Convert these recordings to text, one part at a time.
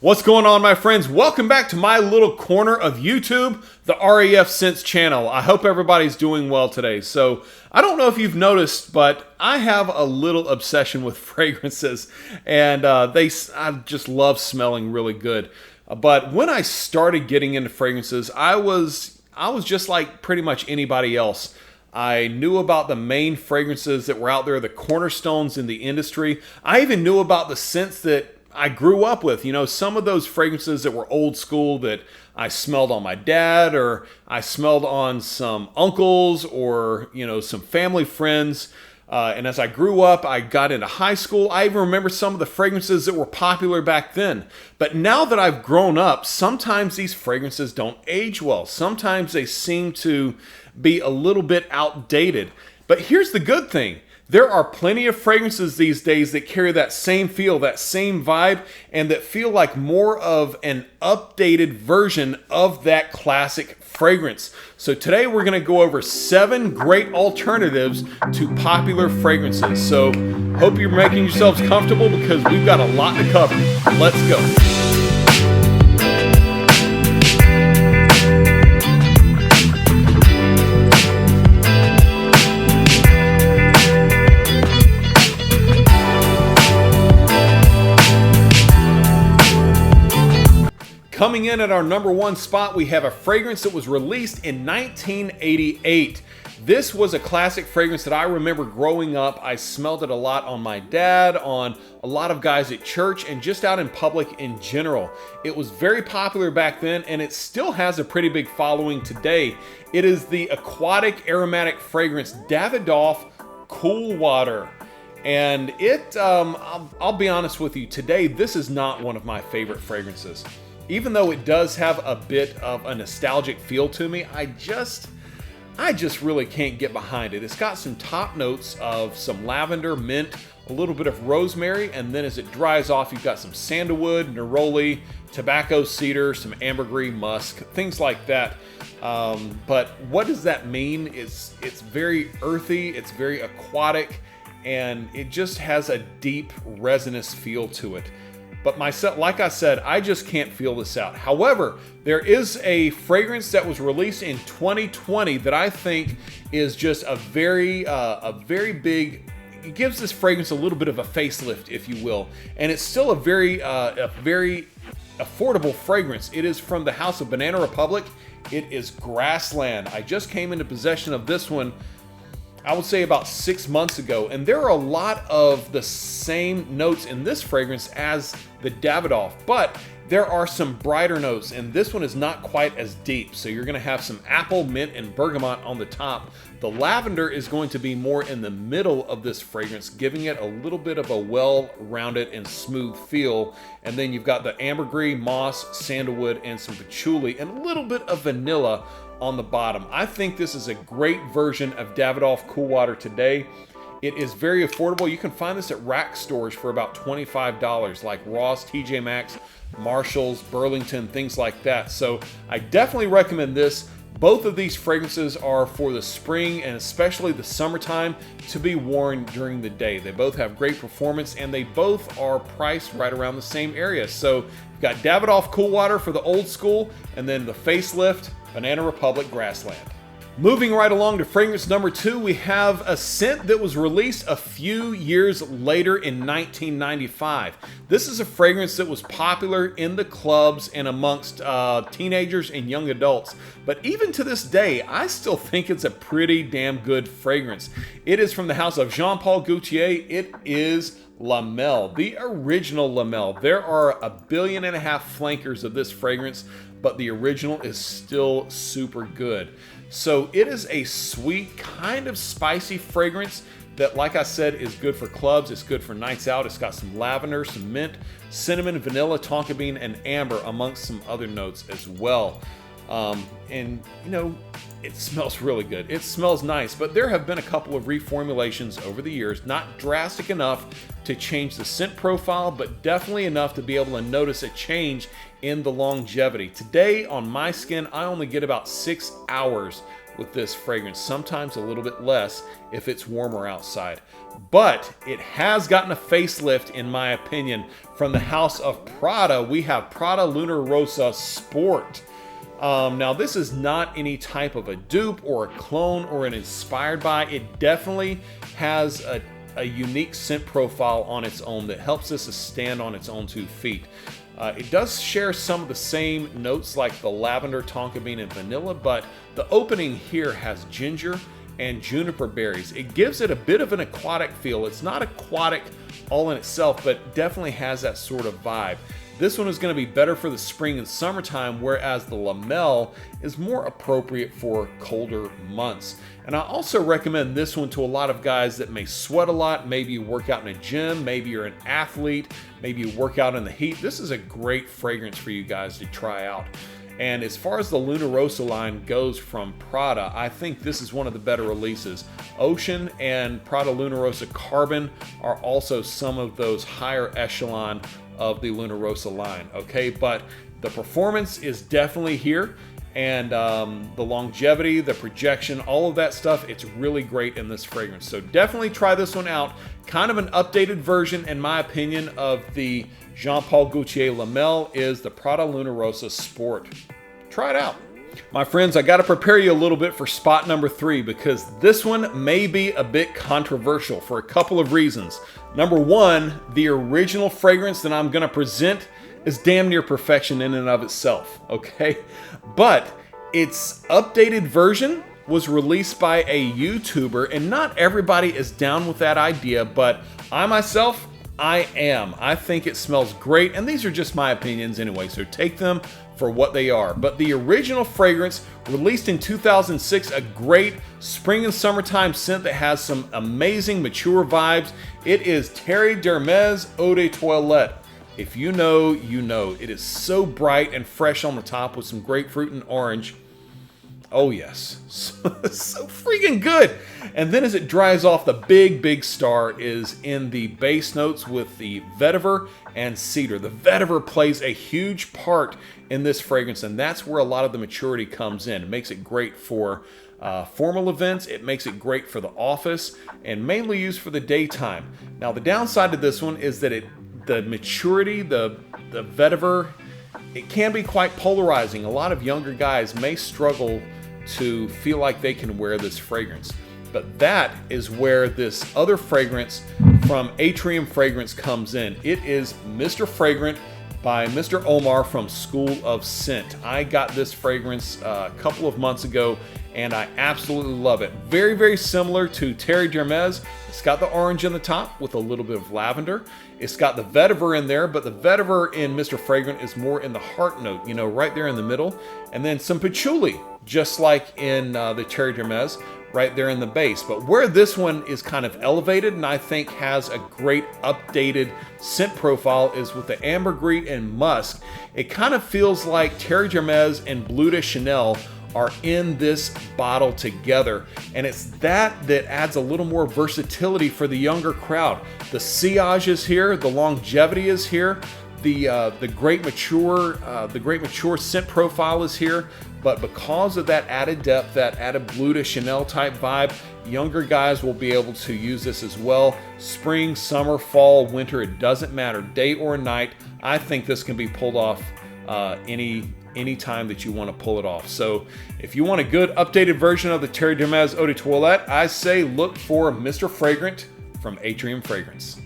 What's going on, my friends? Welcome back to my little corner of YouTube, the RAFscents channel. I hope everybody's doing well today. So, I don't know if you've noticed, but I have a little obsession with fragrances, and I just love smelling really good. But when I started getting into fragrances, I was just like pretty much anybody else. I knew about the main fragrances that were out there, the cornerstones in the industry. I even knew about the scents that I grew up with, some of those fragrances that were old school that I smelled on my dad, or I smelled on some uncles, or, some family friends. And as I grew up, I got into high school. I even remember some of the fragrances that were popular back then. But now that I've grown up, sometimes these fragrances don't age well. Sometimes they seem to be a little bit outdated. But here's the good thing. There are plenty of fragrances these days that carry that same feel, that same vibe, and that feel like more of an updated version of that classic fragrance. So today we're going to go over 7 great alternatives to popular fragrances. So hope you're making yourselves comfortable because we've got a lot to cover. Let's go. Coming in at our number 1 spot, we have a fragrance that was released in 1988. This was a classic fragrance that I remember growing up. I smelled it a lot on my dad, on a lot of guys at church, and just out in public in general. It was very popular back then, and it still has a pretty big following today. It is the aquatic aromatic fragrance Davidoff Cool Water. And I'll be honest with you, today this is not one of my favorite fragrances. Even though it does have a bit of a nostalgic feel to me, I just really can't get behind it. It's got some top notes of some lavender, mint, a little bit of rosemary, and then as it dries off, you've got some sandalwood, neroli, tobacco, cedar, some ambergris, musk, things like that. But what does that mean? It's very earthy, it's very aquatic, and it just has a deep resinous feel to it. But like I said, I just can't feel this out. However, there is a fragrance that was released in 2020 that I think is just a very big. It gives this fragrance a little bit of a facelift, if you will, and it's still a very affordable fragrance. It is from the house of Banana Republic. It is Grassland. I just came into possession of this one, I would say about 6 months ago, and there are a lot of the same notes in this fragrance as the Davidoff, but there are some brighter notes, and this one is not quite as deep. So you're going to have some apple, mint, and bergamot on the top. The lavender is going to be more in the middle of this fragrance, giving it a little bit of a well-rounded and smooth feel. And then you've got the ambergris, moss, sandalwood, and some patchouli, and a little bit of vanilla on the bottom. I think this is a great version of Davidoff Cool Water today. It is very affordable. You can find this at rack stores for about $25, like Ross, TJ Maxx, Marshalls, Burlington, things like that. So I definitely recommend this. Both of these fragrances are for the spring and especially the summertime to be worn during the day. They both have great performance, and they both are priced right around the same area. So you've got Davidoff Cool Water for the old school, and then the facelift Banana Republic Grassland. Moving right along to fragrance number 2, we have a scent that was released a few years later in 1995. This is a fragrance that was popular in the clubs and amongst teenagers and young adults. But even to this day, I still think it's a pretty damn good fragrance. It is from the house of Jean Paul Gaultier. It is La Mel, the original La Mel. There are 1.5 billion flankers of this fragrance, but the original is still super good. So it is a sweet, kind of spicy fragrance that, like I said, is good for clubs. It's good for nights out. It's got some lavender, some mint, cinnamon, vanilla, tonka bean, and amber, amongst some other notes as well. It smells really good. It smells nice, but there have been a couple of reformulations over the years, not drastic enough to change the scent profile, but definitely enough to be able to notice a change in the longevity. Today, on my skin, I only get about 6 hours with this fragrance, sometimes a little bit less if it's warmer outside. But it has gotten a facelift, in my opinion. From the house of Prada, we have Prada Lunar Rosa Sport. Now, this is not any type of a dupe or a clone or an inspired by. It definitely has a unique scent profile on its own that helps this to stand on its own 2 feet. It does share some of the same notes like the lavender, tonka bean, and vanilla, but the opening here has ginger and juniper berries. It gives it a bit of an aquatic feel. It's not aquatic all in itself, but definitely has that sort of vibe. This one is going to be better for the spring and summertime, whereas the Lamel is more appropriate for colder months. And I also recommend this one to a lot of guys that may sweat a lot. Maybe you work out in a gym, maybe you're an athlete, maybe you work out in the heat. This is a great fragrance for you guys to try out. And as far as the Lunar Rosa line goes from Prada, I think this is one of the better releases. Ocean and Prada Lunar Rosa Carbon are also some of those higher echelon of the Lunar Rosa line, okay? But the performance is definitely here, and the longevity, the projection, all of that stuff, it's really great in this fragrance. So definitely try this one out. Kind of an updated version, in my opinion, of the Jean Paul Gaultier Lamel is the Prada Lunar Rosa Sport. Try it out. My friends, I got to prepare you a little bit for spot number 3, because this one may be a bit controversial for a couple of reasons. Number 1, the original fragrance that I'm going to present is damn near perfection in and of itself, okay? But its updated version was released by a YouTuber, and not everybody is down with that idea, but I myself, I am. I think it smells great, and these are just my opinions anyway, so take them for what they are. But the original fragrance, released in 2006, a great spring and summertime scent that has some amazing mature vibes. It is Terry d'Hermes Eau de Toilette. If you know, you know. It is so bright and fresh on the top with some grapefruit and orange. Oh yes, so freaking good. And then as it dries off, the big star is in the base notes with the vetiver and cedar. The vetiver plays a huge part in this fragrance, and that's where a lot of the maturity comes in. It makes it great for formal events. It makes it great for the office, and mainly used for the daytime. Now the downside to this one is that the maturity, the vetiver, it can be quite polarizing. A lot of younger guys may struggle to feel like they can wear this fragrance. But that is where this other fragrance from Atrium Fragrance comes in. It is Mr. Fragrant by Mr. Omar from School of Scent. I got this fragrance a couple of months ago, and I absolutely love it. Very similar to Terry d'Hermes. It's got the orange in the top with a little bit of lavender. It's got the vetiver in there, but the vetiver in Mr. Fragrant is more in the heart note, you know, right there in the middle. And then some patchouli, just like in the Terry d'Hermes, right there in the base. But where this one is kind of elevated and I think has a great updated scent profile is with the ambergris and musk. It kind of feels like Terry d'Hermes and Bleu de Chanel are in this bottle together, and it's that adds a little more versatility for the younger crowd. The sillage is here, the longevity is here, the great mature scent profile is here, but because of that added depth, that added Bleu de Chanel type vibe, younger guys will be able to use this as well. Spring, summer, fall, winter, it doesn't matter, day or night. I think this can be pulled off any time that you want to pull it off. So if you want a good updated version of the Terry d'Hermes Eau de Toilette, I say look for Mr. Fragrant from Atrium Fragrance.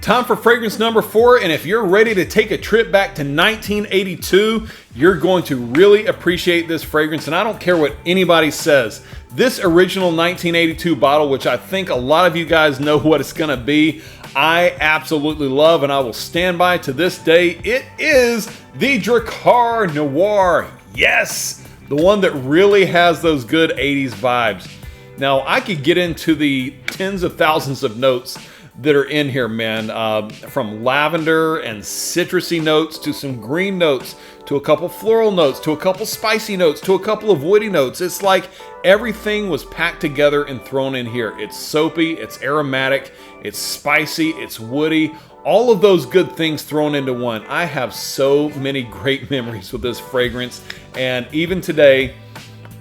Time for fragrance number 4, and if you're ready to take a trip back to 1982, you're going to really appreciate this fragrance, and I don't care what anybody says. This original 1982 bottle, which I think a lot of you guys know what it's going to be, I absolutely love, and I will stand by to this day. It is the Drakkar Noir. Yes, the one that really has those good 80s vibes. Now, I could get into the tens of thousands of notes that are in here, man, from lavender and citrusy notes to some green notes to a couple floral notes to a couple spicy notes to a couple of woody notes. It's like everything was packed together and thrown in here. It's soapy, it's aromatic, it's spicy, it's woody, all of those good things thrown into one. I have so many great memories with this fragrance, and even today,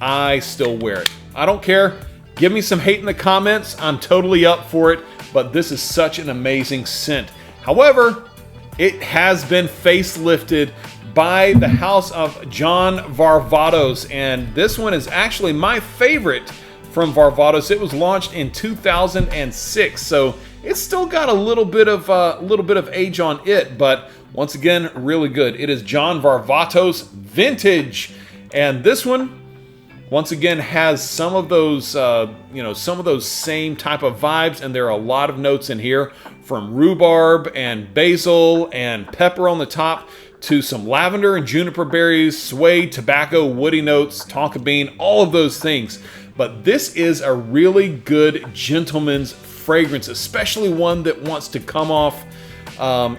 I still wear it. I don't care. Give me some hate in the comments. I'm totally up for it, but this is such an amazing scent. However, it has been facelifted by the house of John Varvatos, and this one is actually my favorite from Varvatos. It was launched in 2006, so it's still got a little bit of age on it, but once again, really good. It is John Varvatos Vintage, and this one, once again, has some of those, some of those same type of vibes, and there are a lot of notes in here, from rhubarb and basil and pepper on the top, to some lavender and juniper berries, suede, tobacco, woody notes, tonka bean, all of those things. But this is a really good gentleman's fragrance, especially one that wants to come off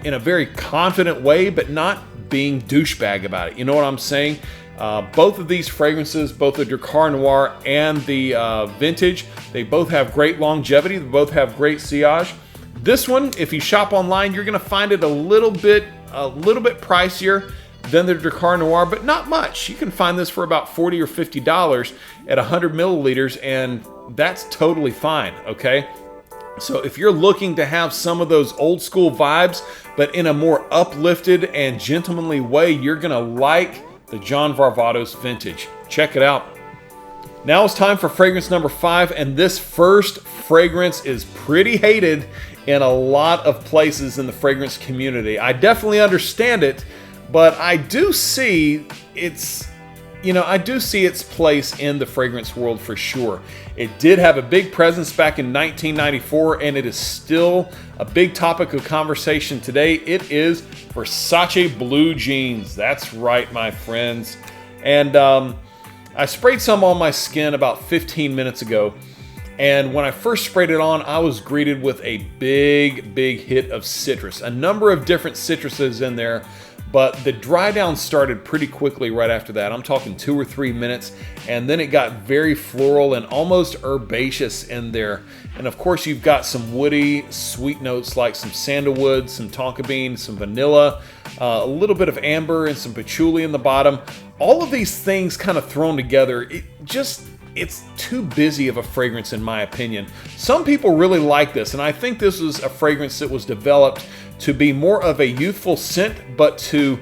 in a very confident way, but not being douchebag about it. You know what I'm saying? Both of these fragrances, both the Drakkar Noir and the Vintage, they both have great longevity. They both have great sillage. This one, if you shop online, you're going to find it a little bit pricier than the Drakkar Noir, but not much. You can find this for about $40 or $50 at 100 milliliters, and that's totally fine, okay? So if you're looking to have some of those old school vibes, but in a more uplifted and gentlemanly way, you're gonna like the John Varvatos Vintage. Check it out. Now it's time for fragrance number 5, and this first fragrance is pretty hated in a lot of places in the fragrance community. I definitely understand it, but I do see its place in the fragrance world for sure. It did have a big presence back in 1994, and it is still a big topic of conversation today. It is Versace Blue Jeans. That's right, my friends. And I sprayed some on my skin about 15 minutes ago. And when I first sprayed it on, I was greeted with a big hit of citrus. A number of different citruses in there, but the dry down started pretty quickly right after that. I'm talking 2 or 3 minutes, and then it got very floral and almost herbaceous in there. And of course, you've got some woody, sweet notes like some sandalwood, some tonka bean, some vanilla, a little bit of amber, and some patchouli in the bottom. All of these things kind of thrown together, it's too busy of a fragrance in my opinion. Some people really like this, and I think this is a fragrance that was developed to be more of a youthful scent, but to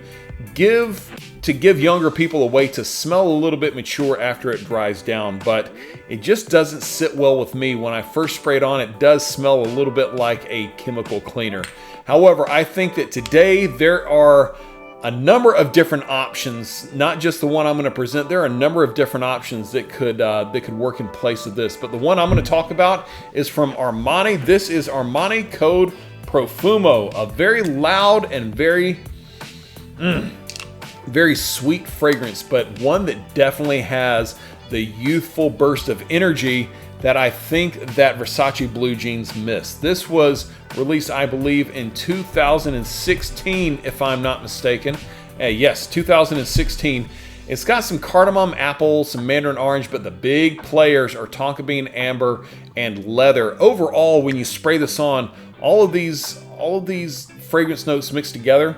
give younger people a way to smell a little bit mature after it dries down. But it just doesn't sit well with me. When I first sprayed on, it does smell a little bit like a chemical cleaner. However, I think that today there are a number of different options, not just the one I'm going to present. There are a number of different options that could work in place of this. But the one I'm going to talk about is from Armani. This is Armani Code Profumo, a very loud and very sweet fragrance, but one that definitely has the youthful burst of energy that I think that Versace Blue Jeans missed. This was released, I believe, in 2016, if I'm not mistaken. Yes, 2016. It's got some cardamom apple, some mandarin orange, but the big players are tonka bean, amber, and leather. Overall, when you spray this on, all of these fragrance notes mixed together,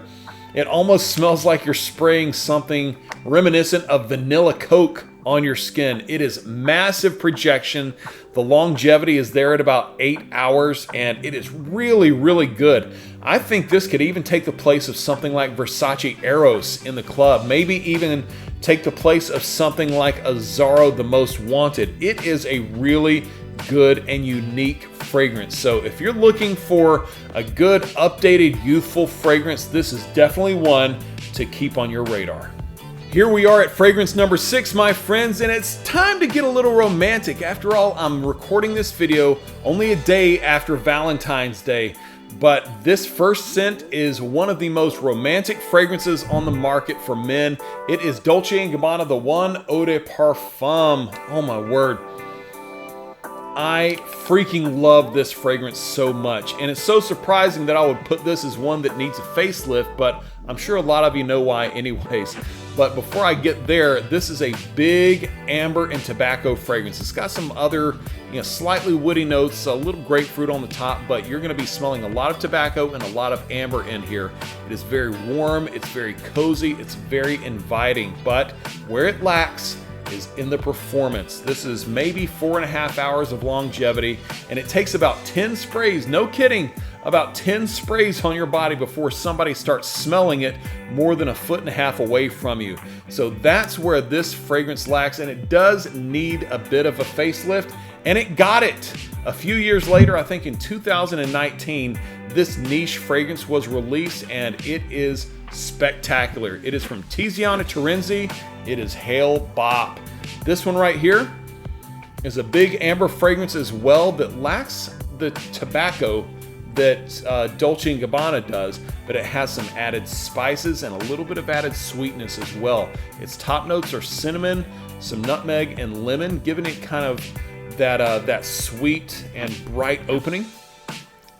it almost smells like you're spraying something reminiscent of vanilla Coke on your skin. It is massive projection. The longevity is there at about 8 hours, and it is really good. I think this could even take the place of something like Versace Eros in the club, maybe even take the place of something like Azzaro The Most Wanted. It is a really good and unique fragrance. So if you're looking for a good, updated, youthful fragrance, this is definitely one to keep on your radar. Here we are at fragrance number 6, my friends, and it's time to get a little romantic. After all, I'm recording this video only a day after Valentine's Day, but this first scent is one of the most romantic fragrances on the market for men. It is Dolce Gabbana The One Eau de Parfum. Oh my word. I freaking love this fragrance so much, and it's so surprising that I would put this as one that needs a facelift, but I'm sure a lot of you know why anyways. But before I get there, this is a big amber and tobacco fragrance. It's got some other, slightly woody notes, a little grapefruit on the top, but you're going to be smelling a lot of tobacco and a lot of amber in here. It is very warm, it's very cozy, it's very inviting, but where it lacks is in the performance. This is maybe 4.5 hours of longevity, and it takes about 10 sprays, no kidding, about 10 sprays on your body before somebody starts smelling it more than 1.5 feet away from you. So that's where this fragrance lacks, and it does need a bit of a facelift, and it got it. A few years later, I think in 2019, this niche fragrance was released, and it is spectacular. It is from Tiziana Terenzi. It is Hail Bop. This one right here is a big amber fragrance as well that lacks the tobacco that Dolce & Gabbana does, but it has some added spices and a little bit of added sweetness as well. Its top notes are cinnamon, some nutmeg, and lemon, giving it kind of that sweet and bright opening.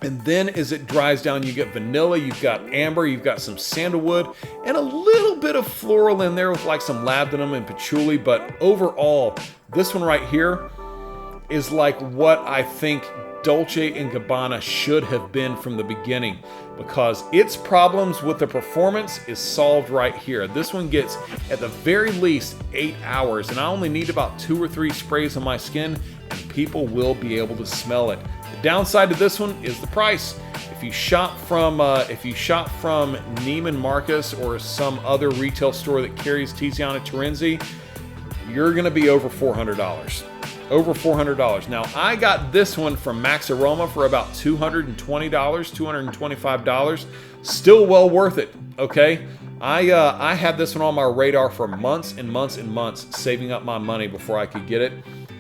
And then as it dries down, you get vanilla, you've got amber, you've got some sandalwood, and a little bit of floral in there with like some labdanum and patchouli. But overall, this one right here is like what I think Dolce & Gabbana should have been from the beginning, because its problems with the performance is solved right here. This one gets at the very least 8 hours, and I only need about 2 or 3 sprays on my skin and people will be able to smell it. The downside to this one is the price. If you shop from Neiman Marcus or some other retail store that carries Tiziana Terenzi, you're gonna be over $400. Over $400. Now, I got this one from Max Aroma for about $220, $225. Still well worth it, okay? I had this one on my radar for months and months and months, saving up my money before I could get it.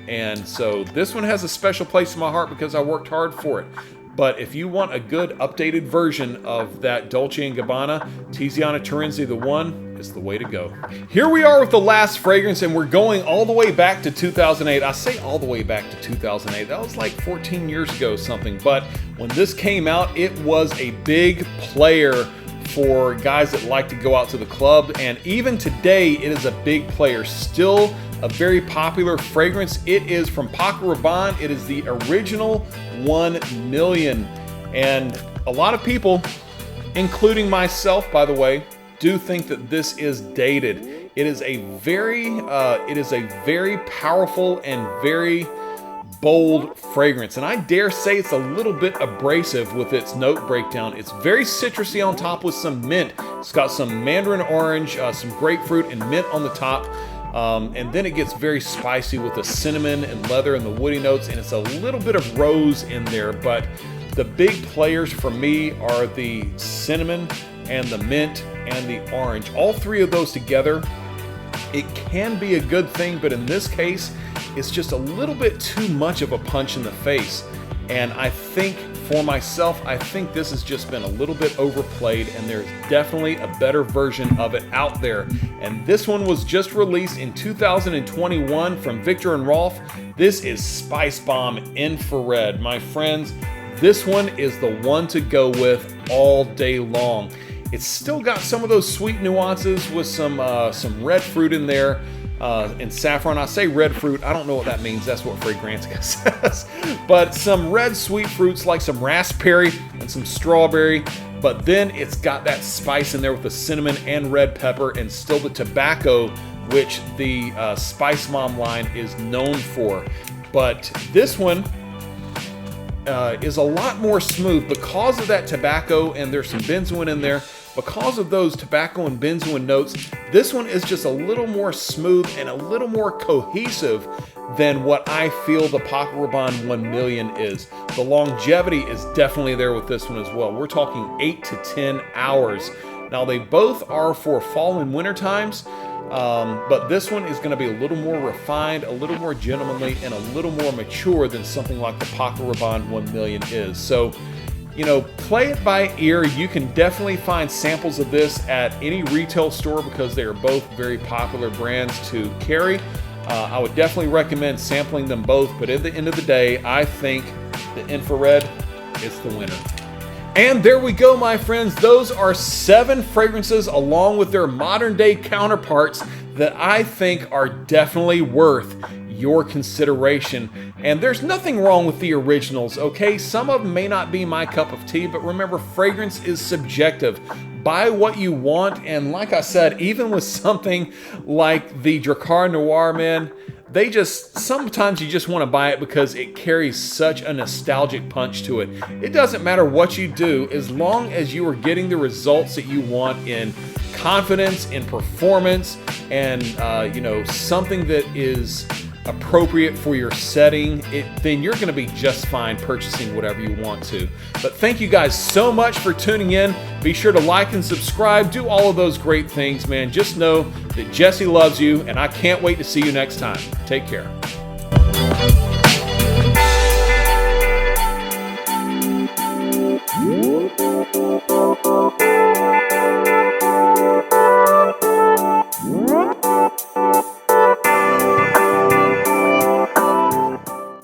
And so this one has a special place in my heart because I worked hard for it. But if you want a good updated version of that Dolce & Gabbana, Tiziana Terenzi The One is the way to go. Here we are with the last fragrance, and we're going all the way back to 2008. I say all the way back to 2008. That was like 14 years ago something. But when this came out, it was a big player for guys that like to go out to the club. And even today, it is a big player. Still a very popular fragrance. It is from Paco Rabanne. It is the original 1 million. And a lot of people, including myself, by the way, do think that this is dated. It is a very powerful and very bold fragrance, and I dare say it's a little bit abrasive with its note breakdown. It's very citrusy on top with some mint. It's got some mandarin orange, some grapefruit, and mint on the top. And then it gets very spicy with the cinnamon and leather and the woody notes, and it's a little bit of rose in there. But the big players for me are the cinnamon and the mint and the orange. All three of those together, it can be a good thing, but in this case, it's just a little bit too much of a punch in the face. And I think for myself, I think this has just been a little bit overplayed, and there's definitely a better version of it out there. And this one was just released in 2021 from Viktor & Rolf. This is Spice Bomb Infrared. My friends, this one is the one to go with all day long. It's still got some of those sweet nuances with some red fruit in there. And saffron. I say red fruit, I don't know what that means. That's what Fragrantica says. But some red sweet fruits like some raspberry and some strawberry. But then it's got that spice in there with the cinnamon and red pepper, and still the tobacco, which the Spice Mom line is known for. But this one is a lot more smooth because of that tobacco, and there's some benzoin in there. Because of those tobacco and benzoin notes, this one is just a little more smooth and a little more cohesive than what I feel the Paco Rabanne 1 million is. The longevity is definitely there with this one as well. We're talking 8 to 10 hours. Now, they both are for fall and winter times, but this one is going to be a little more refined, a little more gentlemanly, and a little more mature than something like the Paco Rabanne 1 million is. So, you know, play it by ear. You can definitely find samples of this at any retail store because they are both very popular brands to carry. I would definitely recommend sampling them both, but at the end of the day, I think the infrared is the winner. And there we go, my friends. Those are 7 fragrances along with their modern day counterparts that I think are definitely worth your consideration. And there's nothing wrong with the originals, okay? Some of them may not be my cup of tea, but remember, fragrance is subjective. Buy what you want, and like I said, even with something like the Drakkar Noir, man, sometimes you just want to buy it because it carries such a nostalgic punch to it. It doesn't matter what you do, as long as you are getting the results that you want in confidence, in performance, and something that is appropriate for your setting, then you're going to be just fine purchasing whatever you want to. But thank you guys so much for tuning in. Be sure to like and subscribe. Do all of those great things, man. Just know that Jesse loves you, and I can't wait to see you next time. Take care.